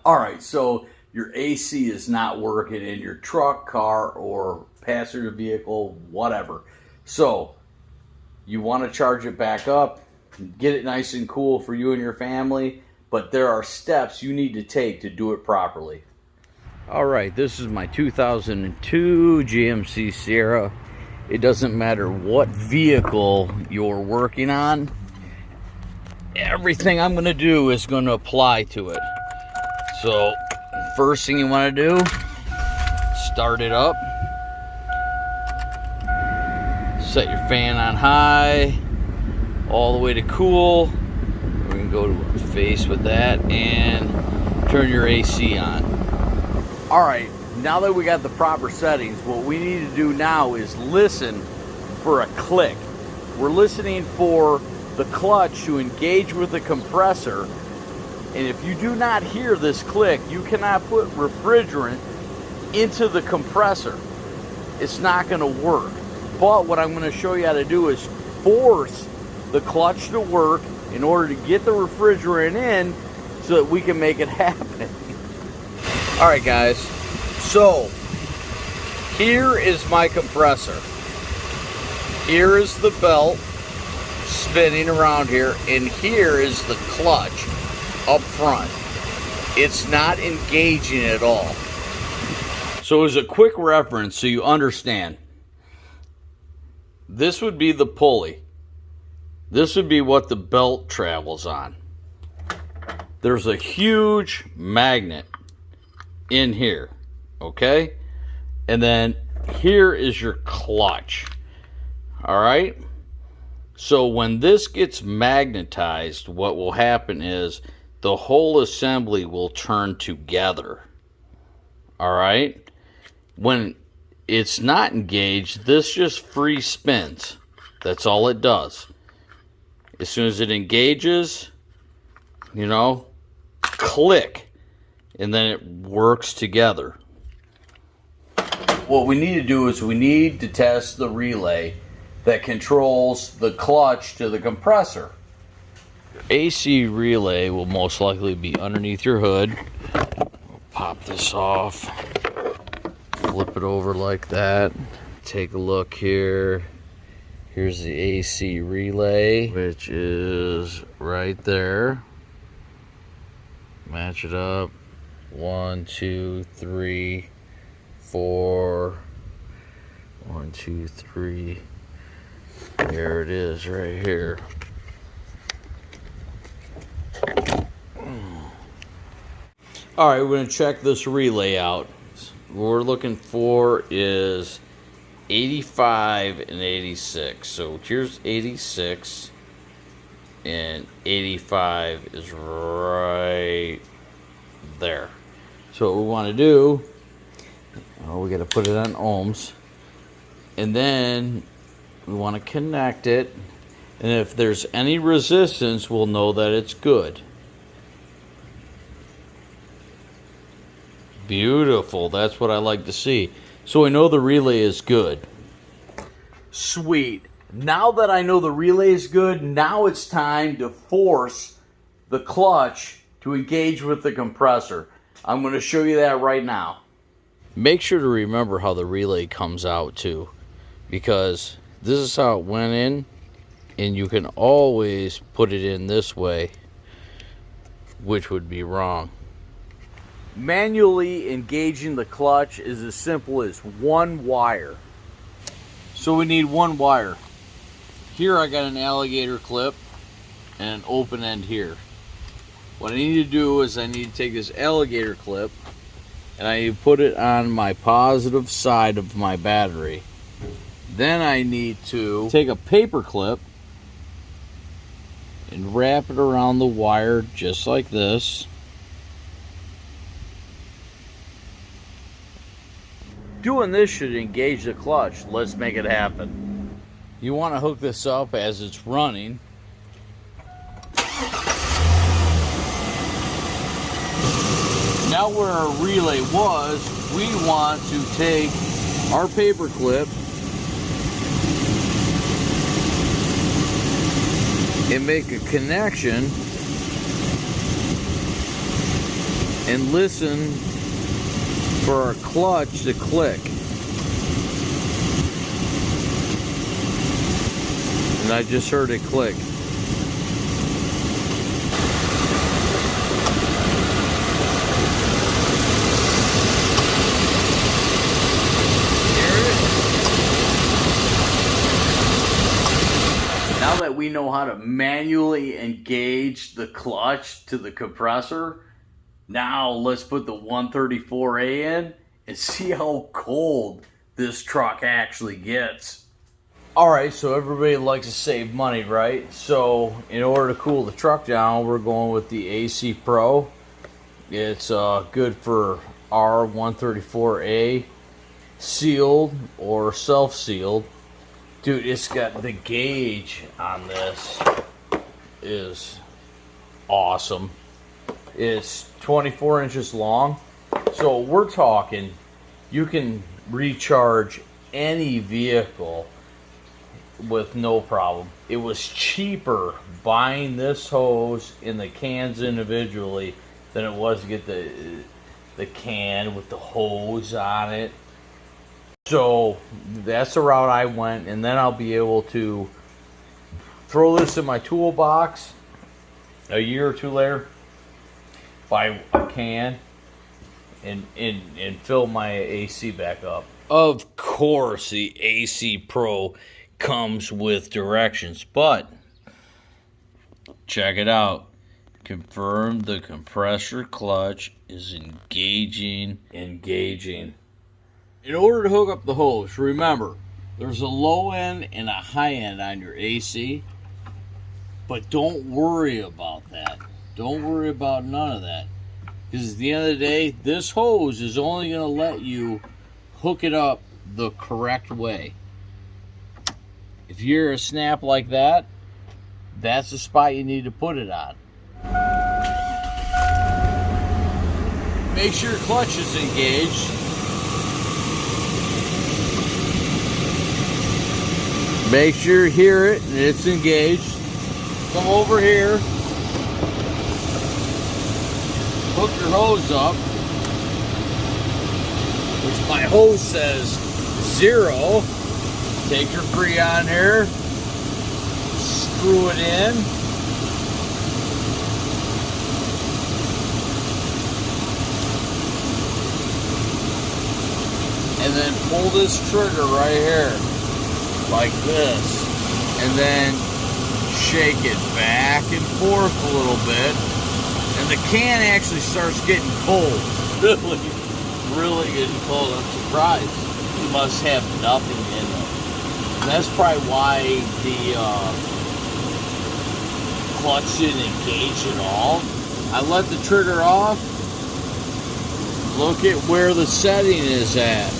All right, so your AC is not working in your truck, car, or passenger vehicle, whatever. So you want to charge it back up, get it nice and cool for you and your family, but there are steps you need to take to do it properly. All right, this is my 2002 GMC Sierra. It doesn't matter what vehicle you're working on, everything I'm going to do is going to apply to it. So first thing you want to do, start it up, set your fan on high all the way to cool. We're going to go to face with that and turn your AC on. All right, now that we got the proper settings, what we need to do now is listen for a click. We're listening for the clutch to engage with the compressor. And if you do not hear this click, you cannot put refrigerant into the compressor. It's not going to work. But what I'm going to show you how to do is force the clutch to work in order to get the refrigerant in so that we can make it happen. All right, guys. So here is my compressor. Here is the belt spinning around here, and here is the clutch up front. It's not engaging at all. So as a quick reference so you understand, this would be the pulley. This would be what the belt travels on. There's a huge magnet in here, okay? And then here is your clutch. All right? So when this gets magnetized, what will happen is the whole assembly will turn together. All right? When it's not engaged, this just free spins. That's all it does. As soon as it engages, you know, click, and then it works together. What we need to do is we need to test the relay that controls the clutch to the compressor. AC relay will most likely be underneath your hood. We'll pop this off, flip it over like that. Take a look here. Here's the AC relay, which is right there. Match it up. 1, 2, 3, 4. 1, 2, 3. There it is right here. All right, we're going to check this relay out. What we're looking for is 85 and 86. So here's 86 and 85 is right there. So what we want to do, we got to put it on ohms, and then we want to connect it, and if there's any resistance, we'll know that it's good. Beautiful. That's what I like to see. So I know the relay is good. Sweet. Now that I know the relay is good, now it's time to force the clutch to engage with the compressor. I'm going to show you that right now. Make sure to remember how the relay comes out too, because this is how it went in, and you can always put it in this way, which would be wrong. Manually engaging the clutch is as simple as one wire. So we need one wire. Here I got an alligator clip and an open end here. What I need to do is I need to take this alligator clip and I need to put it on my positive side of my battery. Then I need to take a paper clip and wrap it around the wire just like this. Doing this should engage the clutch. Let's make it happen. You want to hook this up as it's running. Now where our relay was, we want to take our paper clip and make a connection and listen for our clutch to click. And I just heard it click. Now that we know how to manually engage the clutch to the compressor, now let's put the 134A in and see how cold this truck actually gets. Alright, so everybody likes to save money, right? So in order to cool the truck down, we're going with the AC Pro. It's good for our 134A sealed or self-sealed. Dude, it's got the gauge on this is awesome. It's 24 inches long. So we're talking, you can recharge any vehicle with no problem. It was cheaper buying this hose in the cans individually than it was to get the can with the hose on it. So that's the route I went, and then I'll be able to throw this in my toolbox a year or two later, buy a can, and fill my AC back up. Of course, the AC Pro comes with directions, but check it out. Confirm the compressor clutch is engaging. In order to hook up the hose, remember, there's a low end and a high end on your AC, but don't worry about that. Don't worry about none of that. Because at the end of the day, this hose is only going to let you hook it up the correct way. If you're a snap like that, that's the spot you need to put it on. Make sure your clutch is engaged. Make sure you hear it and it's engaged. Come over here. Hook your hose up, which my hose says 0. Take your freon here, screw it in. And then pull this trigger right here, like this. And then shake it back and forth a little bit. And the can actually starts getting cold. Really getting cold. I'm surprised. You must have nothing in it. And that's probably why the clutch didn't engage at all. I let the trigger off. Look at where the setting is at.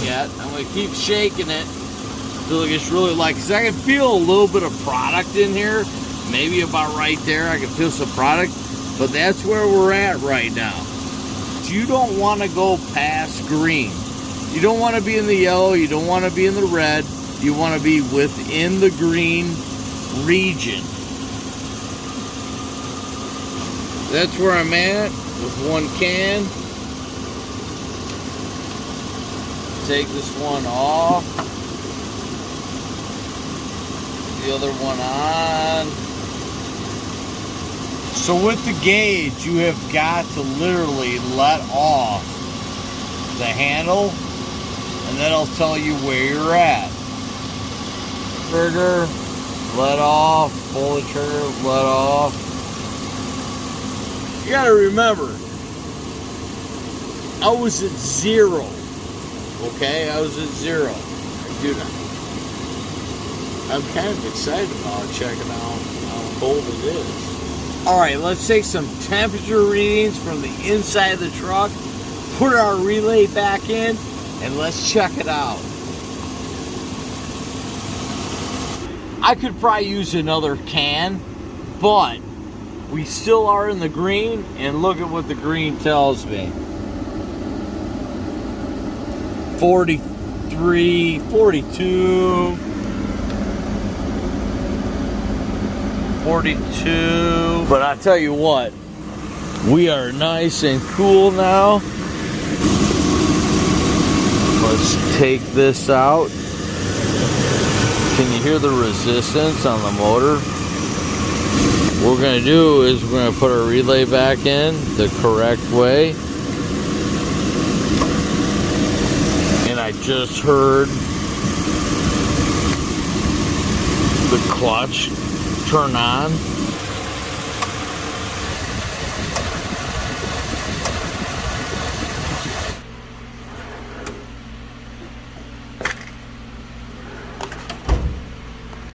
Yeah, I'm going to keep shaking it until it gets really light. Because I can feel a little bit of product in here. Maybe about right there. I can feel some product. But that's where we're at right now. You don't want to go past green. You don't want to be in the yellow. You don't want to be in the red. You want to be within the green region. That's where I'm at with one can. Take this one off. The other one on. So with the gauge, you have got to literally let off the handle, and then it'll tell you where you're at. Trigger, let off, pull the trigger, let off. You gotta remember, I was at 0, okay? I was at 0. Dude, I'm kind of excited about checking out how cold it is. Alright, let's take some temperature readings from the inside of the truck, put our relay back in, and let's check it out. I could probably use another can, but we still are in the green, and look at what the green tells me. 43, 42... 42. But I tell you what, We are nice and cool now. Let's take this out. Can you hear the resistance on the motor? What we're going to do is we're going to put our relay back in the correct way. And I just heard the clutch turn on.